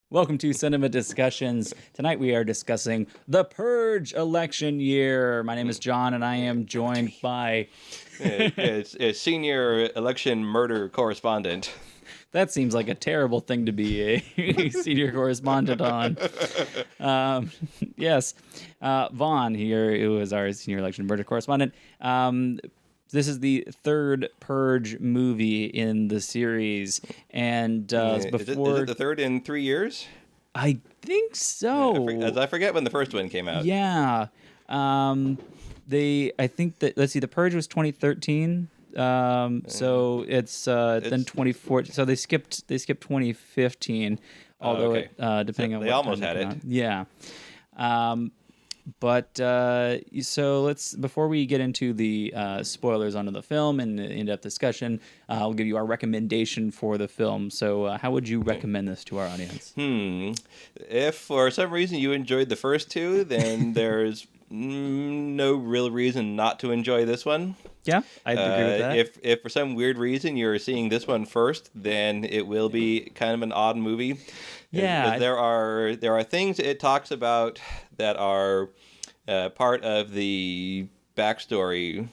Welcome to Cinema Discussions. Tonight we are discussing the Purge election year. My name is John, and I am joined by... It's a senior election murder correspondent. That seems like a terrible thing to be a senior correspondent on. Yes. Vaughan here, who is our senior election murder correspondent. This is the third Purge movie in the series, and before... Is it the third in 3 years? I think so. I forget when the first one came out. Yeah. I think that, let's see, the Purge was 2013. So it's then 2014. So they skipped 2015, although okay. Depending on they what almost time had it. Yeah. So let's, before we get into the spoilers onto the film and the in-depth discussion, I'll give you our recommendation for the film. So how would you recommend this to our audience? If for some reason you enjoyed the first two, then there's no real reason not to enjoy this one. Yeah, I'd agree with that. If for some weird reason you're seeing this one first, then it will be kind of an odd movie. Yeah, there are things it talks about that are part of the backstory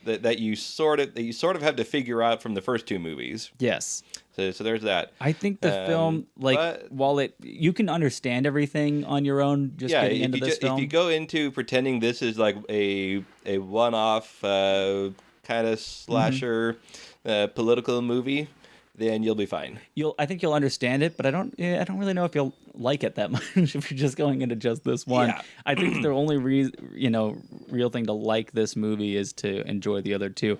that you sort of have to figure out from the first two movies. Yes. So there's that. I think the film, while you can understand everything on your own, getting into this film. If you go into pretending this is like a one-off kind of slasher political movie, then you'll be fine. I think you'll understand it, but I don't really know if you'll like it that much if you're just going into just this one. Yeah. I think the only real thing to like this movie is to enjoy the other two.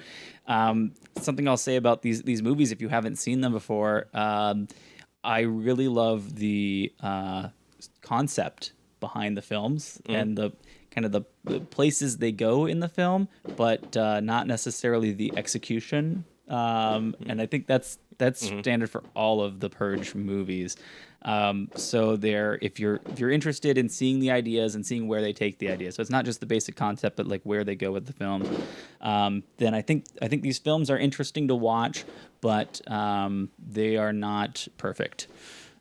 Something I'll say about these movies, if you haven't seen them before, I really love the concept behind the films and the kind of the places they go in the film, but not necessarily the execution. And I think that's standard for all of the Purge movies. So if you're interested in seeing the ideas and seeing where they take the ideas, so it's not just the basic concept, but like where they go with the film. Then I think these films are interesting to watch, but they are not perfect.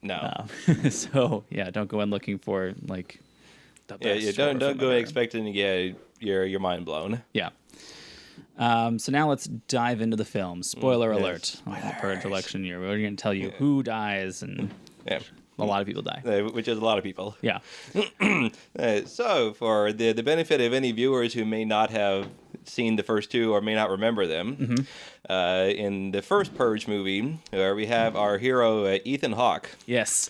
No. So yeah, don't go in looking for like the best. Don't go expecting to get your mind blown. Yeah. So now let's dive into the film. Spoiler alert on the Purge election year. We're going to tell you who dies, and a lot of people die. Which is a lot of people. Yeah. So for the benefit of any viewers who may not have seen the first two or may not remember them, in the first Purge movie, we have our hero, Ethan Hawke. Yes.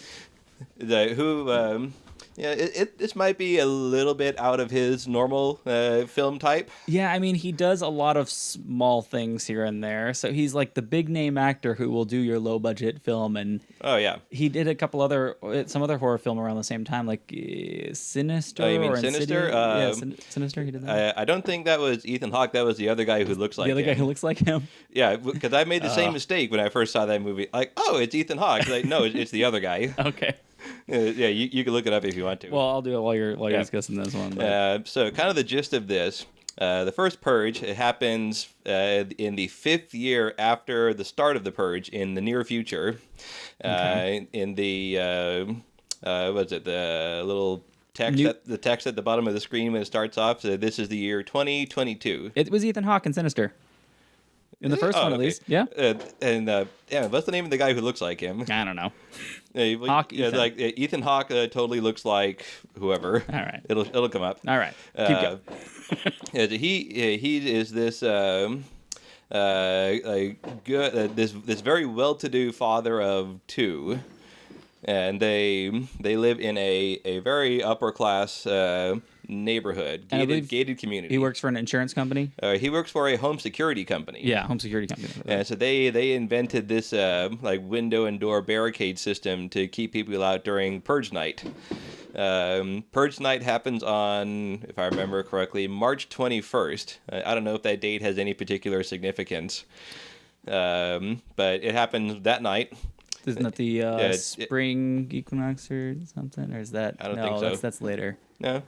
Who... this might be a little bit out of his normal film type. Yeah, I mean, he does a lot of small things here and there. So he's like the big name actor who will do your low budget film, and he did some other horror film around the same time, like Sinister. Oh, you mean or Sinister? Sinister. He did that. I don't think that was Ethan Hawke. That was the other guy who looks like him. The other guy who looks like him. Yeah, because I made the same mistake when I first saw that movie. Like, oh, it's Ethan Hawke. Like, no, it's the other guy. Okay. Yeah, you can look it up if you want to. Well, I'll do it while you're discussing this one. So kind of the gist of this, the first Purge, it happens in the 5th year after the start of the Purge in the near future. In the, the little text, the text at the bottom of the screen when it starts off, so this is the year 2022. It was Ethan Hawke in Sinister. In the first one, at least, yeah. What's the name of the guy who looks like him? I don't know. Hawke, Ethan. Ethan Hawke totally looks like whoever. All right, it'll come up. All right, keep going. He is this this very well-to-do father of two, and they live in a very upper-class neighborhood, gated community. He works for an insurance company? He works for a home security company. Yeah, home security company. And so they invented this window and door barricade system to keep people out during Purge night. Purge night happens on, if I remember correctly, March 21st. I don't know if that date has any particular significance, but it happens that night. Isn't that the spring equinox or something? Or is that... I don't think so. That's later. No.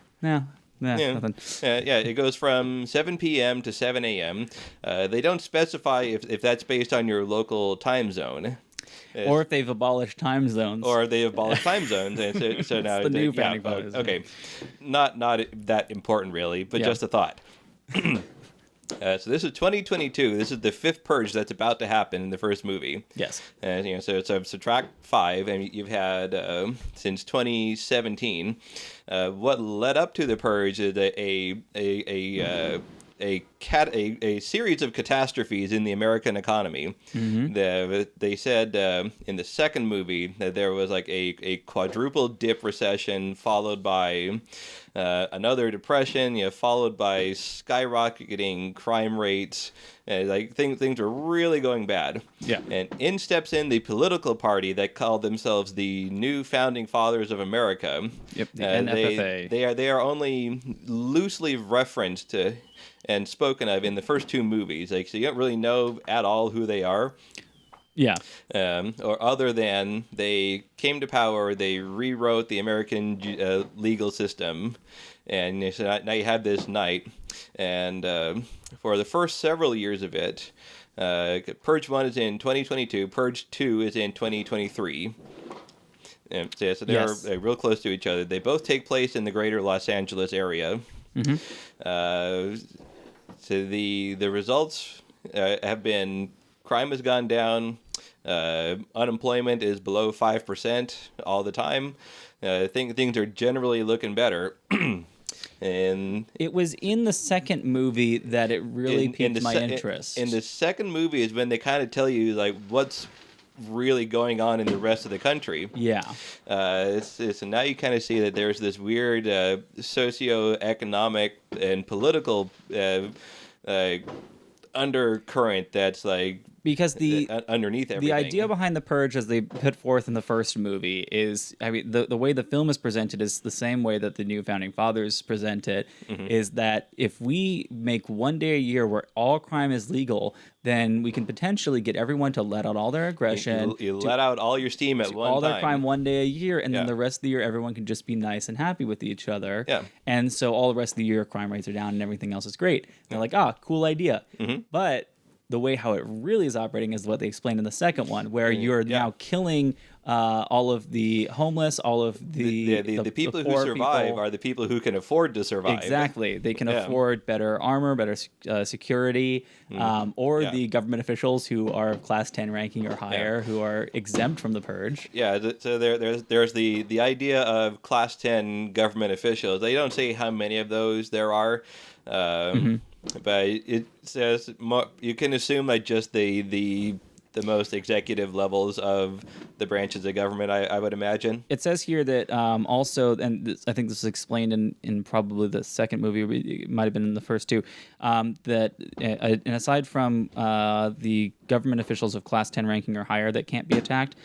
Nothing. It goes from 7 p.m. to 7 a.m. They don't specify if that's based on your local time zone. Or if they've abolished time zones. Or they abolished time zones, and so now the new founding fathers. Okay, not that important really, but just a thought. So this is 2022. This is the 5th purge that's about to happen in the first movie. Yes. And so subtract 5, and you've had since 2017. What led up to the purge is a series of catastrophes in the American economy. They said in the second movie that there was like a quadruple dip recession, followed by another depression, followed by skyrocketing crime rates. Like things are really going bad. Yeah. And in steps in the political party that called themselves the New Founding Fathers of America. Yep. The NFFA. They are only loosely referenced to and spoken of in the first 2 movies. Like, so you don't really know at all who they are. Yeah. Or other than they came to power, they rewrote the American legal system, and so now you have this night. And for the first several years of it, Purge 1 is in 2022, Purge 2 is in 2023. And so they're real close to each other. They both take place in the greater Los Angeles area. So the results have been: crime has gone down, unemployment is below 5% all the time. Things are generally looking better. And it was in the second movie that it really piqued my interest. In the second movie is when they kind of tell you like what's really going on in the rest of the country. Yeah. So now you kind of see that there's this weird socio-economic and political undercurrent that's like because underneath everything. The idea behind the purge, as they put forth in the first movie, is, I mean, the way the film is presented is the same way that the New Founding Fathers present it. Is that if we make one day a year where all crime is legal, then we can potentially get everyone to let out all their aggression. You let out all your steam at one time. All their crime one day a year, and then the rest of the year everyone can just be nice and happy with each other. Yeah. And so all the rest of the year crime rates are down and everything else is great. They're like, cool idea. But the way how it really is operating is what they explained in the second one, where you're now killing all of the homeless, all of the people who survive people. Are the people who can afford to survive. Exactly. They can afford better armor, better security, or the government officials who are of class 10 ranking or higher, who are exempt from the purge. Yeah, so there's the idea of class 10 government officials. They don't say how many of those there are. But it says you can assume like just the most executive levels of the branches of government, I would imagine. It says here that also, and I think this is explained in probably the second movie, it might have been in the first two, that and aside from the government officials of class 10 ranking or higher that can't be attacked,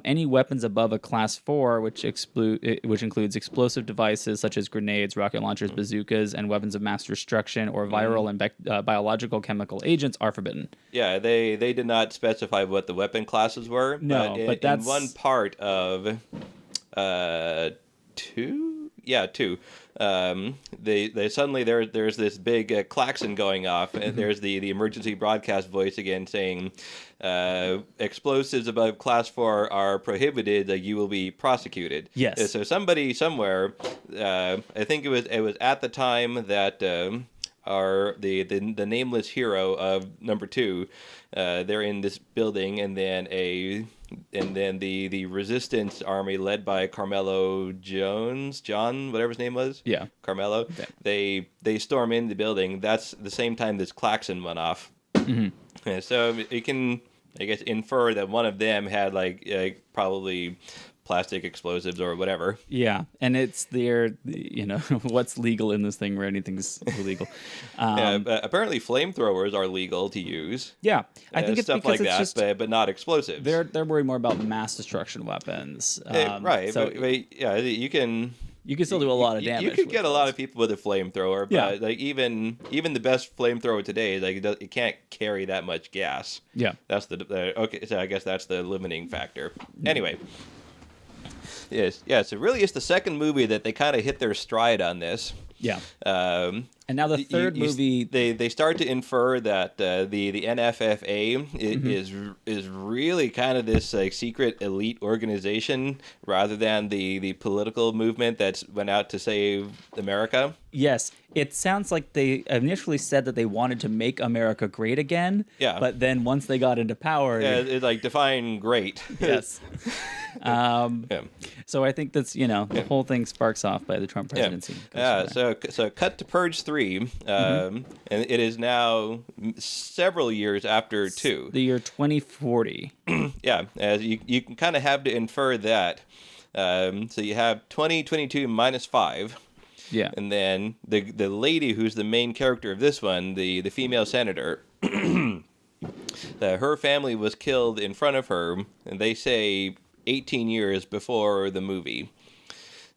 any weapons above a class 4, which includes explosive devices such as grenades, rocket launchers, bazookas, and weapons of mass destruction or viral and biological chemical agents are forbidden. Yeah, they did not specify what the weapon classes were. No, but that's in one part of 2. Yeah, 2. They suddenly there's this big klaxon going off, and there's the emergency broadcast voice again saying, explosives above class 4 are prohibited. You will be prosecuted. Yes. So somebody somewhere, I think it was at the time that the nameless hero of number 2, they're in this building, and then the resistance army led by Carmelo John, whatever his name was. Yeah. Carmelo. Okay. They storm in the building. That's the same time this klaxon went off. So you can, I guess, infer that one of them had like probably plastic explosives or whatever. Yeah, and it's what's legal in this thing where anything's illegal. Apparently flamethrowers are legal to use. Yeah, I think it's stuff because like it's that, but not explosives. They're worried more about mass destruction weapons. Right, so but you can still do a lot of damage. You could get a lot of people with a flamethrower, but like even the best flamethrower today, like it can't carry that much gas. Yeah, that's okay. So I guess that's the limiting factor. Anyway. Yes, yeah. So really, it's the second movie that they kind of hit their stride on this. Yeah. And now the third movie, they start to infer that the NFFA is really kind of this like secret elite organization rather than the political movement that's went out to save America. yes, it sounds like they initially said that they wanted to make America great again. Yeah. But then once they got into power, Yeah, it's like define great. yes. Yeah. So I think that's the whole thing sparks off by the Trump presidency. Yeah. So cut to Purge 3, and it is now several years after 2. The year 2040. Yeah, as you can kind of have to infer that. So you have 2022 minus 5. Yeah. And then the lady who's the main character of this one, the female senator, her family was killed in front of her, and they say 18 years before the movie.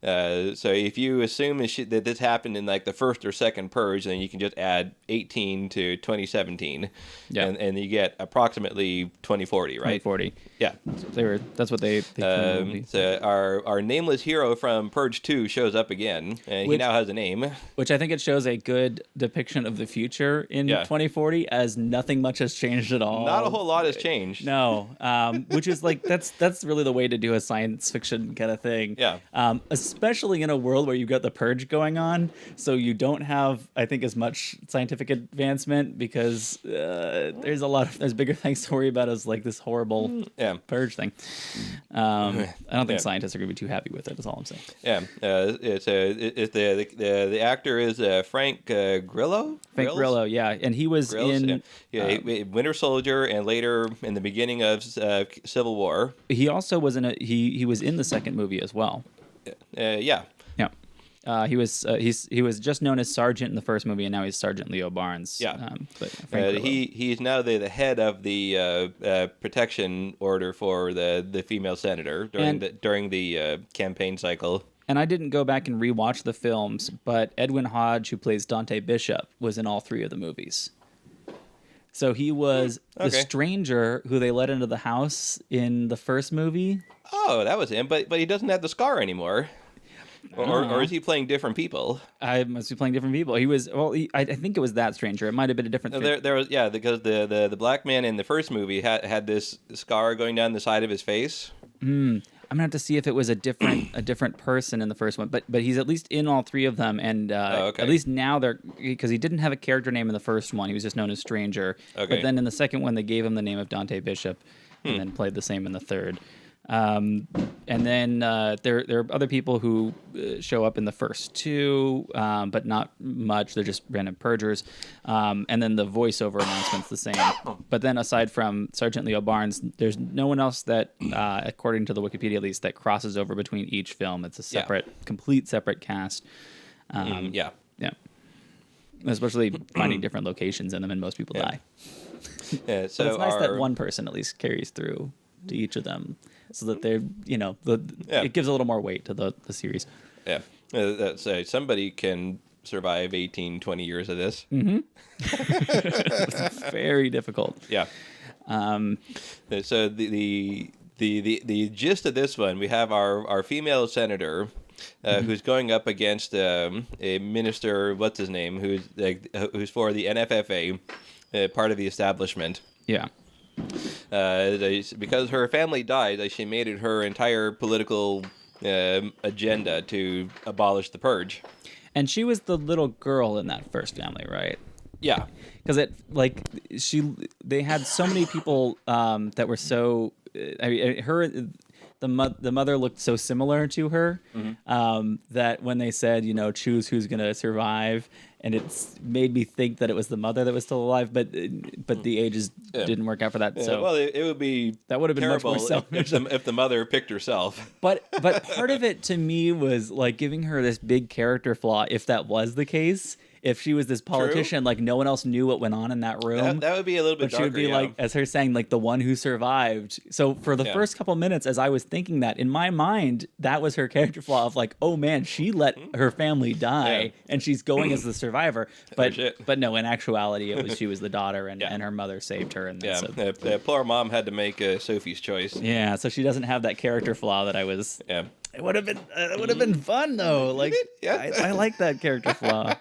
So if you assume that this happened in like the first or second Purge, then you can just add 18 to 2017, and you get approximately 2040, right? 2040. Yeah. That's what they So our nameless hero from Purge 2 shows up again, and he now has a name. Which I think it shows a good depiction of the future in 2040, as nothing much has changed at all. Not a whole lot has changed. No, which is like that's really the way to do a science fiction kind of thing. Yeah. Especially in a world where you've got the Purge going on, so you don't have, I think, as much scientific advancement because there's bigger things to worry about as like this horrible Purge thing. I don't think scientists are going to be too happy with it. That's all I'm saying. Yeah, the actor is Frank Grillo. Frank Grillo, yeah, and he was in Winter Soldier, and later in the beginning of Civil War. He also was he was in the second movie as well. Yeah. He was just known as Sergeant in the first movie, and now he's Sergeant Leo Barnes. Yeah. But he's now the head of the protection order for the female senator during the campaign cycle. And I didn't go back and rewatch the films, but Edwin Hodge, who plays Dante Bishop, was in all 3 of the movies. So he was the stranger who they let into the house in the first movie. Oh, that was him, but he doesn't have the scar anymore. Or is he playing different people? I must be playing different people. He was I think it was that stranger. It might have been a different. There was because the black man in the first movie had this scar going down the side of his face. I'm gonna have to see if it was a different person in the first one, but he's at least in all 3 of them, and at least now because he didn't have a character name in the first one. He was just known as Stranger. Okay. But then in the second one, they gave him the name of Dante Bishop, and then played the same in the third. And then there are other people who show up in the first 2, but not much. They're just random purgers. And then the voiceover announcement's the same. But then aside from Sergeant Leo Barnes, there's no one else that, according to the Wikipedia at least, that crosses over between each film. It's a complete separate cast. Yeah. Especially finding different locations in them, and most people die. Yeah, so it's nice that one person at least carries through to each of them, so that they're it gives a little more weight to the series. Yeah, somebody can survive 18, 20 years of this. It's very difficult. Yeah. So the gist of this one, we have our female senator. Who's going up against a minister? What's his name? Who's for the NFFA, part of the establishment. Yeah. Because her family died, she made it her entire political agenda to abolish the Purge. And she was the little girl in that first family, right? Yeah. Because they had so many people that were so. The mother looked so similar to her that when they said, choose who's going to survive, and it's made me think that it was the mother that was still alive, but the ages didn't work out for that. So well, it would be that would have been much more selfish if the mother picked herself. But part of it to me was like giving her this big character flaw. If that was the case. If she was this politician, like no one else knew what went on in that room. That would be a little bit darker, she would be like, as her saying, like the one who survived. So for the first couple minutes, as I was thinking that, in my mind, that was her character flaw of like, oh man, she let her family die and she's going as the survivor. But no, in actuality, she was the daughter and her mother saved her. And poor mom had to make Sophie's choice. Yeah, so she doesn't have that character flaw that I was... It would have been fun though. Like I like that character flaw.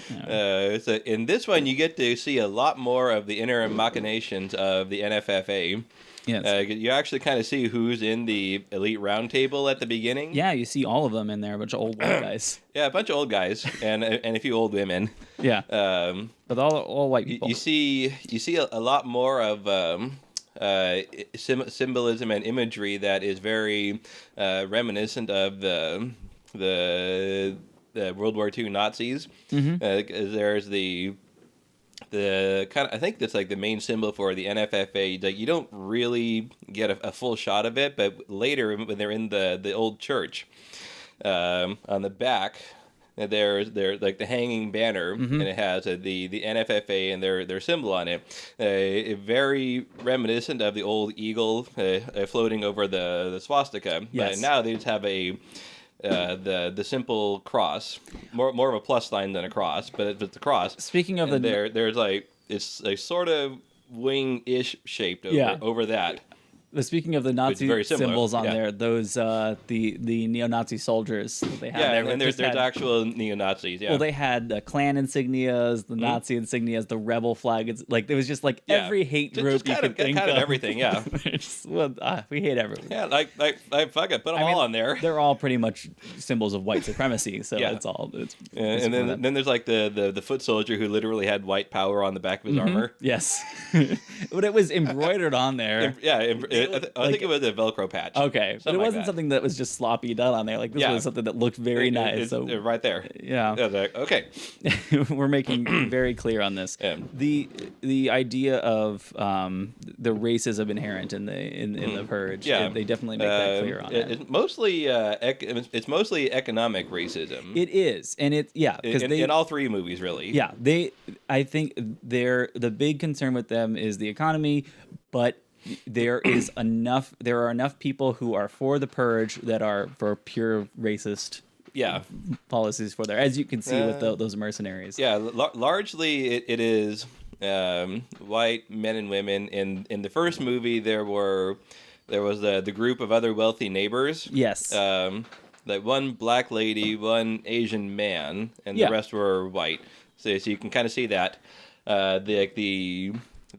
So in this one, you get to see a lot more of the inner machinations of the NFFA. Yes. You actually kind of see who's in the elite round table at the beginning. Yeah, you see all of them in there, a bunch of old white guys. Yeah, a bunch of old guys and a few old women. Yeah. But all white people. You see a lot more of symbolism and imagery that is very reminiscent of the World War II Nazis. There's the kind of, I think that's like the main symbol for the NFFA. Like, you don't really get a full shot of it, but later when they're in the old church, on the back there's like the hanging banner, and it has the NFFA and their symbol on it, very reminiscent of the old eagle floating over the swastika. Yes. Now they just have the simple cross, more of a plus sign than a cross, but it's a cross. Speaking of there's like, it's like sort of wing-ish shaped over that. Speaking of the Nazi symbols on there, those the neo-Nazi soldiers that they had there. And there's actual neo-Nazis. Yeah. Well, they had the Klan insignias, the Nazi insignias, the rebel flag. It's like there was just like every hate group you could think of. Kind of everything. Yeah. We hate everyone. Yeah, like fuck it, put them all on there. They're all pretty much symbols of white supremacy. So it's all. And then there's like the foot soldier who literally had white power on the back of his armor. Yes, but it was embroidered on there. I think it was a Velcro patch. Okay, but it wasn't something that was just sloppy done on there. Like this was something that looked very nice. So right there. Yeah. Like, okay. We're making very clear on this. Yeah. The idea of the racism inherent in the Purge. Yeah. They definitely make that clear on it. It's mostly it's mostly economic racism. It is, and in all three movies, really. Yeah, I think the big concern with them is the economy, but there are enough people who are for the Purge that are for pure racist policies for there, as you can see with those mercenaries. Yeah, largely it is white men and women. In the first movie, there was the group of other wealthy neighbors. Yes. Like one black lady, one Asian man, and the rest were white. So you can kind of see that.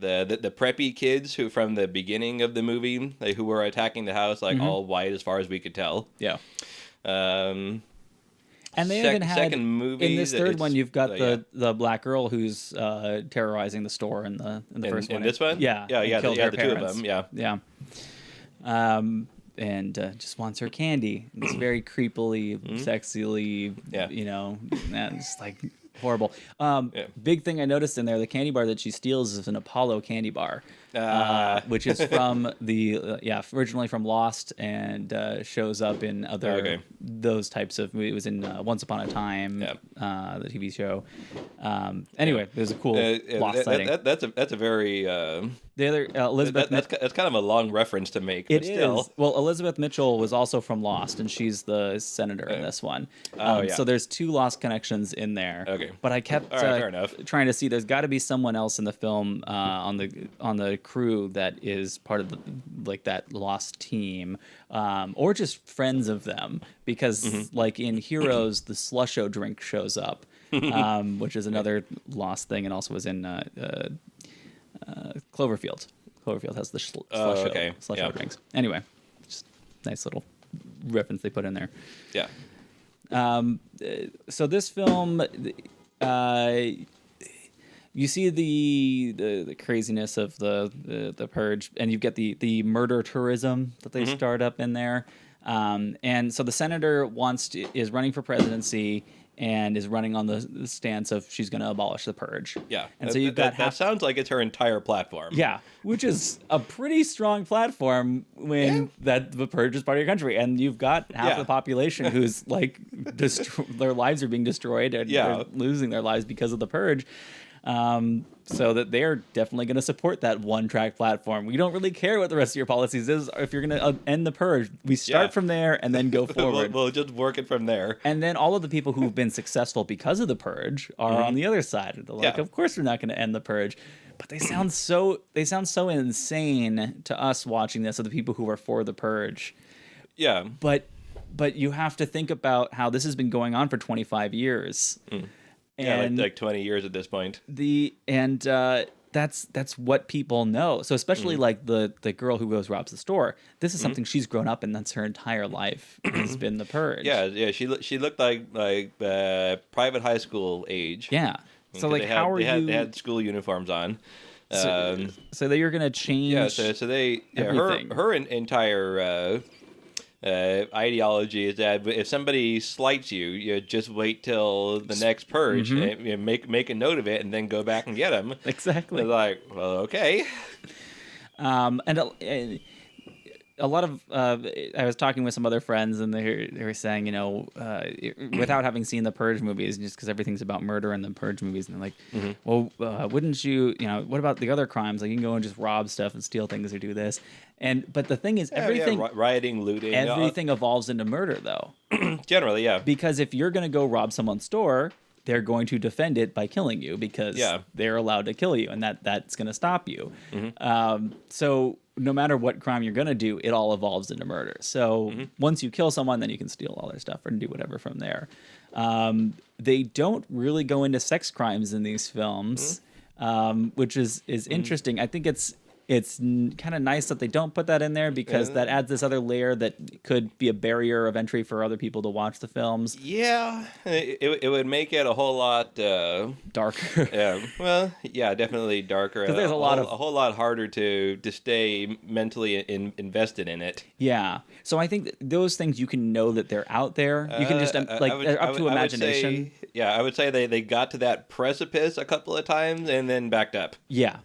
The preppy kids who from the beginning of the movie, who were attacking the house, all white as far as we could tell. Yeah. And they even had second movie in this third one. You've got the black girl who's terrorizing the store in the first one. In this one, yeah, the two of them, yeah. And just wants her candy. It's very creepily, sexily, it's like horrible. Big thing I noticed in there, the candy bar that she steals is an Apollo candy bar, which is from originally from Lost, and shows up in other those types of movies. It was in Once Upon a Time, the TV show. Anyway, there's a cool Lost sighting. That's a very the other Elizabeth. That's kind of a long reference to make. It is. Well, Elizabeth Mitchell was also from Lost, and she's the senator in this one. So there's two Lost connections in there. Okay. But I kept fair enough. trying to see. There's got to be someone else in the film on the crew that is part of that Lost team, or just friends of them. Because like in Heroes, the Slusho drink shows up, which is another Lost thing, and also was in Cloverfield. Cloverfield has the Slusho drinks. Anyway, just nice little reference they put in there. Yeah. So this film, you see the craziness of the Purge, and you get the murder tourism that they start up in there. And so the senator is running for presidency and is running on the stance of she's going to abolish the Purge. Yeah. And so you've got that sounds like it's her entire platform. Yeah, which is a pretty strong platform when the Purge is part of your country, and you've got half the population who's like their lives are being destroyed and they're losing their lives because of the Purge. So that they're definitely going to support that one-track platform. We don't really care what the rest of your policies is. If you're going to end the Purge, we start from there and then go forward. we'll just work it from there. And then all of the people who've been successful because of the Purge are on the other side. They're like, of course we're not going to end the Purge. But they sound so insane to us watching this, of the people who are for the Purge. Yeah. But you have to think about how this has been going on for 25 years. Yeah, And like 20 years at this point. That's what people know. So especially like the girl who goes robs the store. This is something she's grown up in. That's her entire life has been the Purge. Yeah. She looked like private high school age. Yeah. So 'Cause like, how are you? They had school uniforms on. So that you're gonna change. Yeah. So they everything. her entire ideology is that if somebody slights you, you just wait till the next purge, and, make a note of it, and then go back and get them. Exactly. They're like, well, okay. And a lot of I was talking with some other friends, and they were saying, without having seen the Purge movies, just because everything's about murder in the Purge movies, and they're like, well, wouldn't you, what about the other crimes? Like, you can go and just rob stuff and steal things or do this. But the thing is, everything, rioting, looting, everything evolves into murder, though. Generally, yeah. Because if you're going to go rob someone's store, they're going to defend it by killing you because they're allowed to kill you, and that's going to stop you. So no matter what crime you're going to do, it all evolves into murder. So once you kill someone, then you can steal all their stuff and do whatever from there. They don't really go into sex crimes in these films, which is interesting. I think it's kind of nice that they don't put that in there, because that adds this other layer that could be a barrier of entry for other people to watch the films. Yeah, it would make it a whole lot darker. Yeah, well, yeah, definitely darker. Because there's a whole lot harder to stay mentally invested in it. Yeah, so I think that those things, you can know that they're out there. You can just they're up to imagination. I would say they got to that precipice a couple of times and then backed up. Yeah.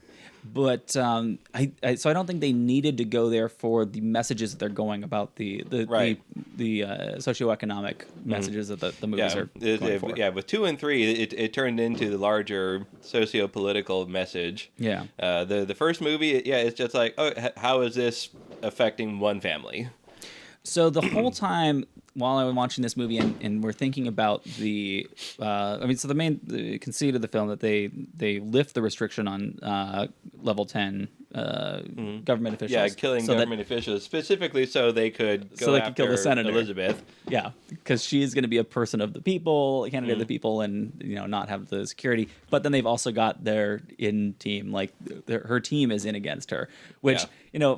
But so I don't think they needed to go there for the messages that they're going about, the socioeconomic messages that the movies are going for. Yeah, with 2 and 3, it turned into the larger socio-political message. Yeah. The first movie, it's just like, oh, how is this affecting one family? So the whole time while I was watching this movie, and we're thinking about the the conceit of the film, that they lift the restriction on level 10 government officials. Yeah, killing government officials specifically so they could go after kill the senator, Elizabeth. Yeah, because she's going to be a person of the people, a candidate of the people, and not have the security. But then they've also got their in team, like her team is in against her, which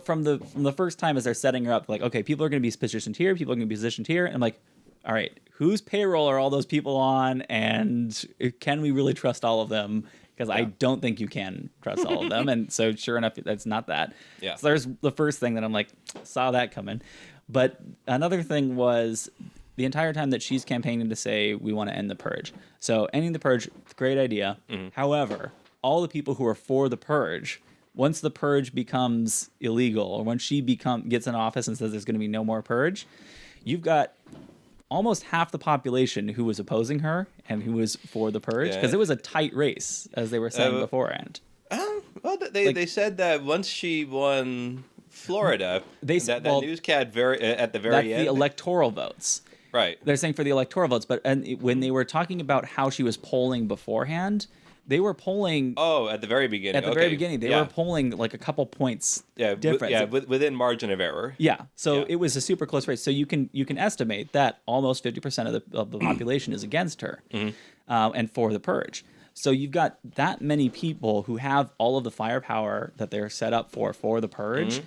from the first time as they're setting her up, like, okay, people are going to be positioned here, people are going to be positioned here, and I'm like, all right, whose payroll are all those people on, and can we really trust all of them? Because I don't think you can trust all of them. And so sure enough, that's not that. Yeah. So there's the first thing that I'm like, saw that coming. But another thing was the entire time that she's campaigning to say, we want to end the Purge. So ending the Purge, great idea. However, all the people who are for the Purge, once the Purge becomes illegal, or when she gets in office and says there's going to be no more Purge, you've got almost half the population who was opposing her and who was for the Purge, because it was a tight race, as they were saying beforehand. Well, they said that once she won Florida, that newscat at the very end. That's the electoral votes. Right. They're saying for the electoral votes, but when they were talking about how she was polling beforehand, they were polling. Oh, at the very beginning. At the very beginning, they were polling like a couple points difference. Within margin of error. Yeah, so it was a super close race. So you can estimate that almost 50% of the population is against her, and for the Purge. So you've got that many people who have all of the firepower that they're set up for the Purge.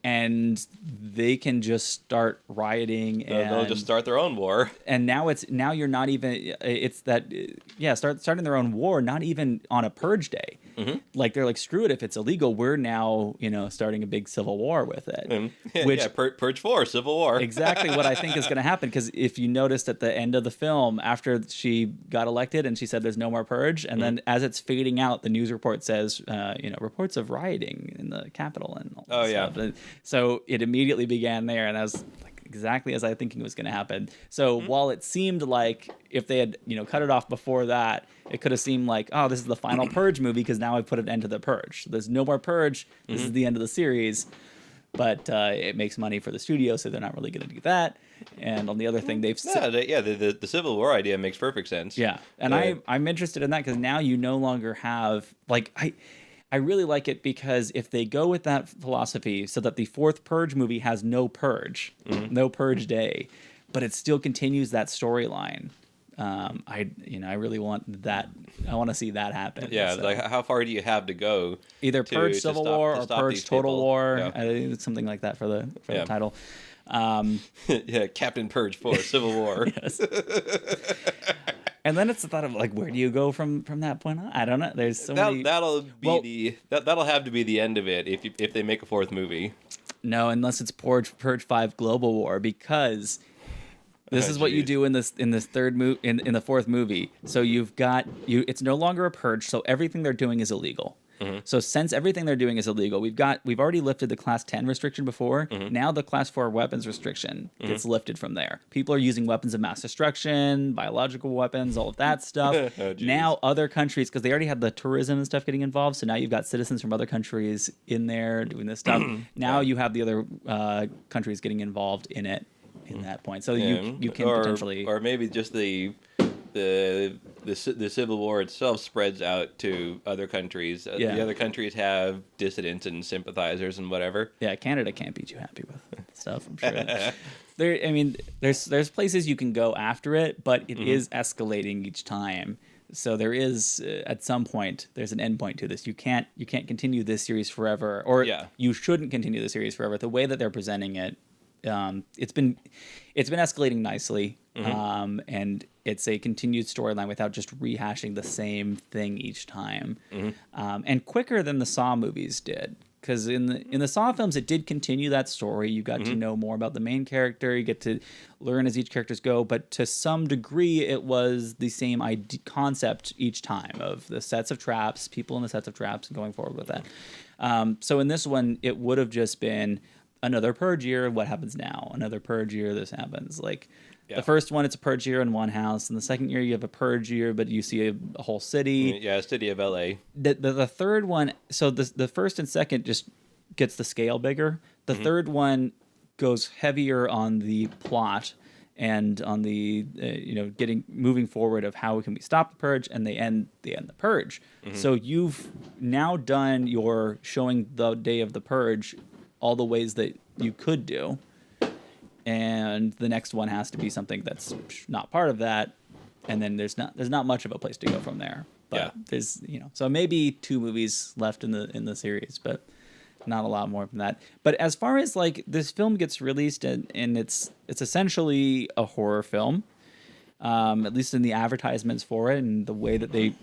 And they can just start rioting, and they'll just start their own war. And now you're not even. It's that starting their own war, not even on a Purge day. Like, they're like, screw it, if it's illegal, we're now starting a big civil war with it. Purge 4, civil war. Exactly what I think is going to happen, because if you noticed at the end of the film, after she got elected and she said there's no more Purge, and then as it's fading out, the news report says reports of rioting in the Capitol and all that stuff. So it immediately began there, and I was like, exactly as I think it was going to happen. So while it seemed like if they had cut it off before that, it could have seemed like, oh, this is the final Purge movie because now I put an end to the Purge. So there's no more Purge. This is the end of the series. But it makes money for the studio, so they're not really going to do that. And on the other thing, the Civil War idea makes perfect sense. Yeah, and I'm interested in that, because now you no longer have, like, I really like it, because if they go with that philosophy so that the fourth Purge movie has no Purge, no Purge day, but it still continues that storyline, I really want that. I want to see that happen. Yeah, so. like how far do you have to go? Either Purge to Civil stop- War to or stop Purge these Total people? War. Yeah. I think it's something like that for the title. Yeah, Captain Purge 4, Civil War. Yes. And then it's the thought of like, where do you go from that point on? I don't know. There's so many. That'll be that'll have to be the end of it if they make a fourth movie. No, unless it's Purge 5 Global War, because this is what you Jeez. do in this in the fourth movie. So it's no longer a purge, so everything they're doing is illegal. So since everything they're doing is illegal, we've already lifted the class 10 restriction before. Now the class 4 weapons restriction gets lifted from there. People are using weapons of mass destruction, biological weapons, all of that stuff. Now other countries, because they already had the tourism and stuff getting involved, so now you've got citizens from other countries in there doing this stuff. Now you have the other countries getting involved in it in that point. So you can potentially, or maybe just the Civil War itself spreads out to other countries. The other countries have dissidents and sympathizers and whatever. Yeah, Canada can't be too happy with stuff, I'm sure. There's places you can go after it, but it is escalating each time. So there is at some point there's an end point to this. You can't continue this series forever, or you shouldn't continue the series forever. The way that they're presenting it, it's been escalating nicely, and it's a continued storyline without just rehashing the same thing each time, and quicker than the Saw movies did. Because in the Saw films, it did continue that story. You got to know more about the main character. You get to learn as each characters go. But to some degree, it was the same concept each time of the sets of traps, people in the sets of traps, and going forward with that. So in this one, it would have just been another purge year. What happens now? Another purge year. This happens. The first one, it's a purge year in one house, and the second year you have a purge year, but you see a whole city. Yeah, city of LA. The third one, so the first and second just gets the scale bigger. The third one goes heavier on the plot and on the moving forward of how can we stop the purge, and they end the purge. So you've now done your showing the day of the purge, all the ways that you could do. And the next one has to be something that's not part of that, and then there's not much of a place to go from there. But there's so maybe 2 movies left in the series, but not a lot more than that. But as far as this film gets released and it's essentially a horror film, at least in the advertisements for it and the way that they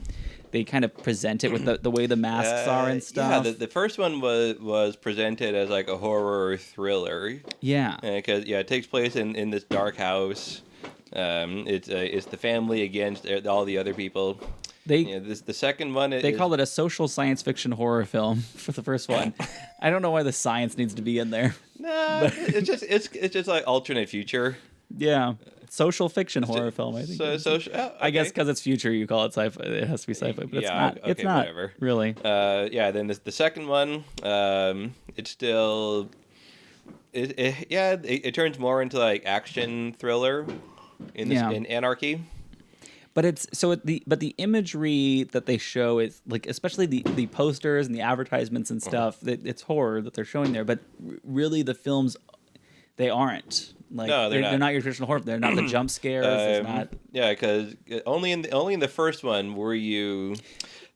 kind of present it with the way the masks are and stuff. Yeah, the first one was presented as like a horror thriller. Yeah. Because it takes place in this dark house. It's the family against all the other people. The second one they call it a social science fiction horror film for the first one. I don't know why the science needs to be in there. No, it's just like alternate future. Yeah. Social fiction horror film, I think. Okay. I guess because it's future, you call it sci-fi. It has to be sci-fi, but it's not. Okay, it's not whatever. Really. Then the second one, it's still, it turns more into like action thriller in Anarchy. But the imagery that they show is especially the posters and the advertisements and stuff. It's horror that they're showing there, but really the films, they aren't. No, they're not your traditional horror. They're not the jump scares. It's not. Yeah, because only in the first one were you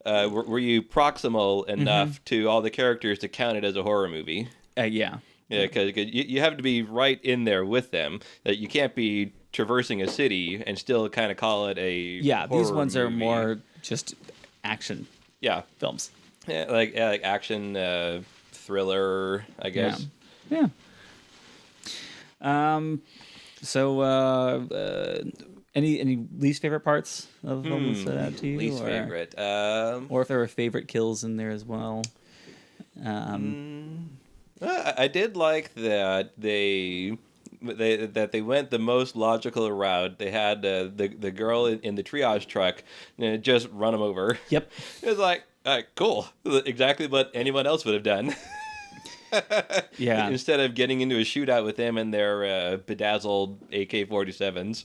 proximal enough to all the characters to count it as a horror movie. Yeah. Yeah, because you have to be right in there with them. That you can't be traversing a city and still kind of call it a horror these ones movie. are more just action. Films. Yeah, like action thriller, I guess. Yeah. So, any least favorite parts of the film that stood out to you? Least favorite. Or if there were favorite kills in there as well. I did like that they went the most logical route. They had the girl in the triage truck just run them over. Yep. It was like, cool. Exactly what anyone else would have done. Yeah. Instead of getting into a shootout with them and their bedazzled AK-47s.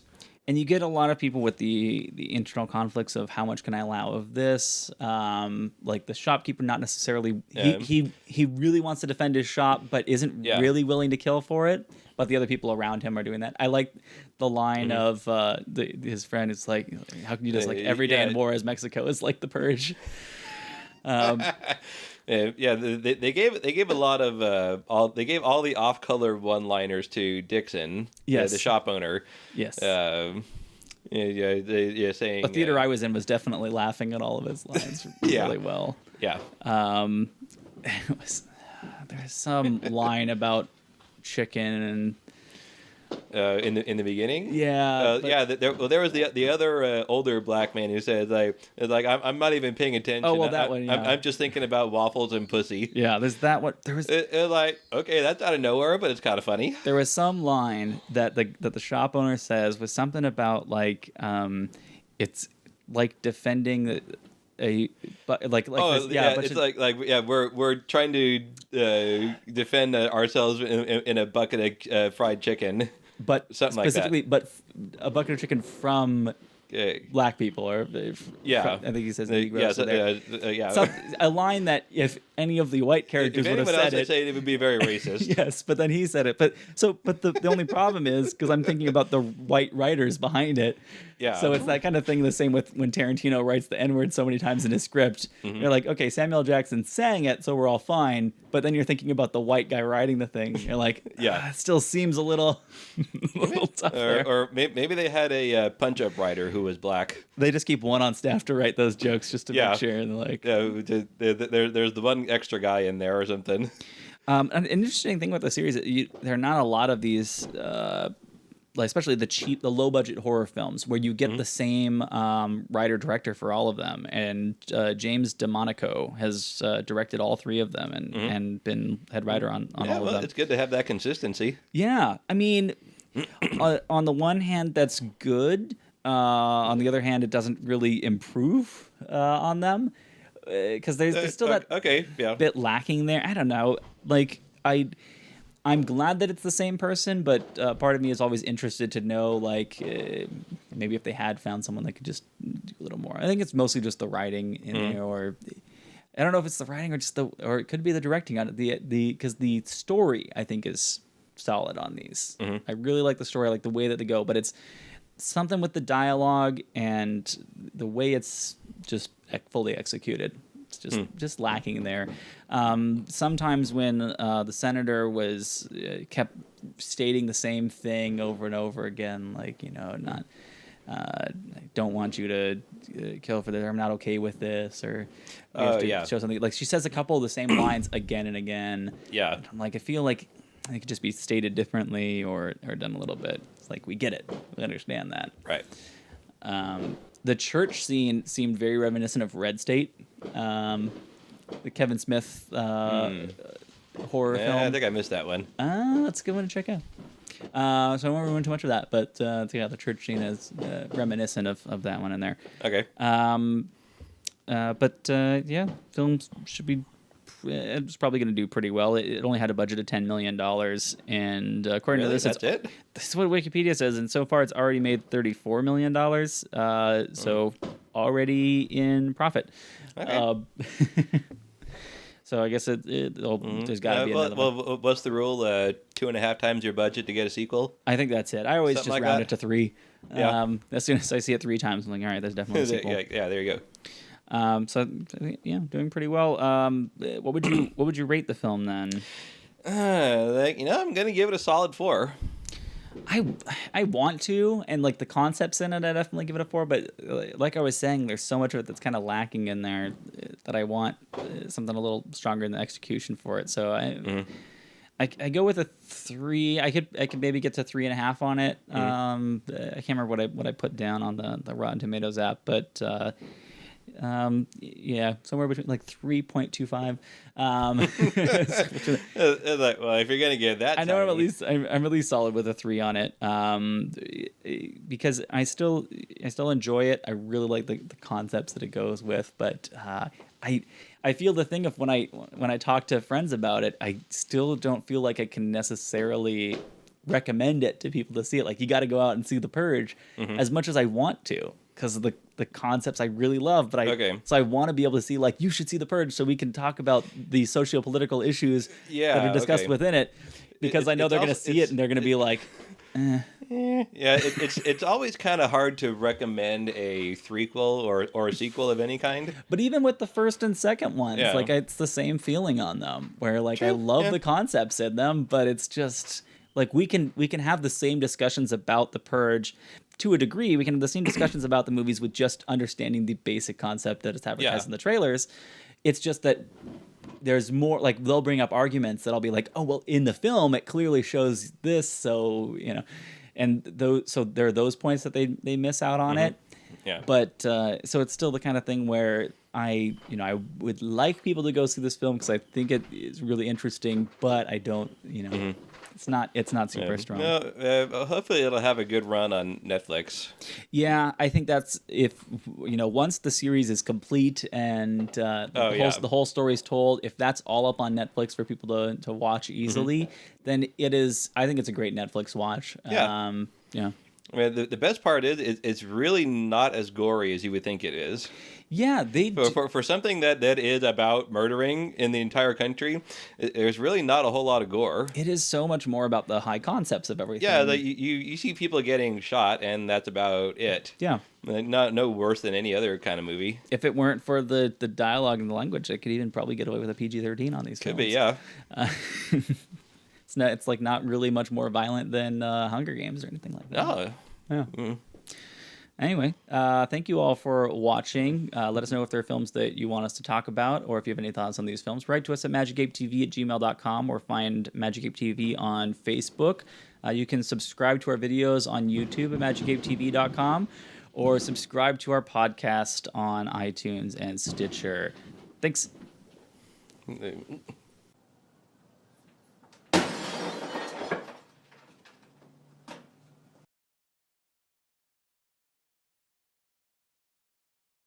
and you get a lot of people with the internal conflicts of how much can I allow of this. Like the shopkeeper, not necessarily. He really wants to defend his shop, but isn't really willing to kill for it. But the other people around him are doing that. I like the line of his friend is like, "How can you just like every day in war as Mexico is like the Purge." They gave a lot of all the off-color one-liners to Dixon, the shop owner. Yes. Saying The theater I was in was definitely laughing at all of his lines really well. Yeah. There's some line about chicken and in the beginning. There was the other older black man who said like I'm not even paying attention. Oh well, that one. Yeah. I'm just thinking about waffles and pussy. Yeah, there's that one. There was like, okay, that's out of nowhere, but it's kind of funny. There was some line that the shop owner says was something about like it's like defending we're trying to defend ourselves in a bucket of fried chicken, but something like that. Specifically, but a bucket of chicken from black people, or I think he says a line that if any of the white characters would have said it would be very racist. Yes, but then he said it. But the only problem is because I'm thinking about the white writers behind it. Yeah. So it's that kind of thing. The same with when Tarantino writes the N-word so many times in his script. Mm-hmm. You're like, okay, Samuel Jackson sang it, so we're all fine. But then you're thinking about the white guy writing the thing. You're like, it still seems a little tough there. Or maybe they had a punch-up writer who was black. They just keep one on staff to write those jokes just to make sure. And like, there's the one extra guy in there or something. An interesting thing with the series, there are not a lot of these. Like especially the low budget horror films where you get the same writer director for all of them, and James DeMonico has directed all three of them and been head writer on all of them. It's good to have that consistency. Yeah, I mean, on the one hand that's good. On the other hand, it doesn't really improve on them because there's still that bit lacking there. I don't know, like I'm glad that it's the same person, but part of me is always interested to know, like, maybe if they had found someone that could just do a little more. I think it's mostly just the writing in there, or I don't know if it's the writing or just or it could be the directing on it. Because the story I think is solid on these. Mm-hmm. I really like the story, I like the way that they go, but it's something with the dialogue and the way it's just fully executed. It's just lacking there. Sometimes when the senator was kept stating the same thing over and over again, like, not I don't want you to kill for this, or I'm not okay with this, or you have to show something. Like she says a couple of the same lines again and again. Yeah. I'm like, I feel like it could just be stated differently or done a little bit. It's like, we get it. We understand that. Right. The church scene seemed very reminiscent of Red State, the Kevin Smith horror film. I think I missed that one. That's a good one to check out. So I won't ruin too much of that, but the church scene is reminiscent of that one in there. Okay. Films should be. It's probably going to do pretty well. It only had a budget of $10 million, and according to this, that's it. This is what Wikipedia says, and so far it's already made $34 million. So already in profit. Okay. So I guess there's got to be another one. Well, what's the rule? 2.5 times your budget to get a sequel? I think that's it. I always just round it to 3. Yeah. As soon as I see it 3 times, I'm like, all right, there's definitely a sequel. Yeah, there you go. Doing pretty well. What would you rate the film then? I'm gonna give it a solid 4. I want to, and like the concepts in it, I definitely give it a 4. But like I was saying, there's so much of it that's kind of lacking in there that I want something a little stronger in the execution for it. So I go with a 3. I could maybe get to 3.5 on it. I can't remember what I put down on the Rotten Tomatoes app, but. Somewhere between like 3.25. Well, if you're gonna give that, I know I'm at least solid with a 3 on it. Because I still enjoy it. I really like the concepts that it goes with, but I feel the thing of when I talk to friends about it, I still don't feel like I can necessarily recommend it to people to see it. Like, you got to go out and see The Purge Mm-hmm. as much as I want to, because of the concepts I really love. But I want to be able to see, like, you should see The Purge so we can talk about the socio-political issues that are discussed within it. Because I know they're going to see it and they're going to be like, Yeah, it's always kind of hard to recommend a threequel or a sequel of any kind. But even with the first and second ones, Yeah. like, it's the same feeling on them, where, like, I True, love yeah. the concepts in them, but it's just like we can have the same discussions about The Purge to a degree. We can have the same discussions about the movies with just understanding the basic concept that is advertised in the trailers. It's just that there's more, like, they'll bring up arguments that I'll be like, oh, well, in the film it clearly shows this, so, you know, and those, so there are those points that they miss out on it. Yeah. But so it's still the kind of thing where I would like people to go see this film because I think it is really interesting, but I don't, it's not super strong. No, hopefully it'll have a good run on Netflix. Yeah, I think that's if once the series is complete and the whole story is told, if that's all up on Netflix for people to watch easily, then it is. I think it's a great Netflix watch. Yeah. Yeah. I mean, the best part is it's really not as gory as you would think it is. Yeah, for something that is about murdering in the entire country, there's really not a whole lot of gore. It is so much more about the high concepts of everything. Yeah, you see people getting shot, and that's about it. Yeah. No worse than any other kind of movie. If it weren't for the dialogue and the language, it could even probably get away with a PG-13 on these films. Could be, yeah. It's like not really much more violent than Hunger Games or anything like that. No. Yeah. Mm. Anyway, thank you all for watching. Let us know if there are films that you want us to talk about, or if you have any thoughts on these films. Write to us at magicapetv@gmail.com, or find Magic Ape TV on Facebook. You can subscribe to our videos on YouTube at magicapetv.com, or subscribe to our podcast on iTunes and Stitcher. Thanks.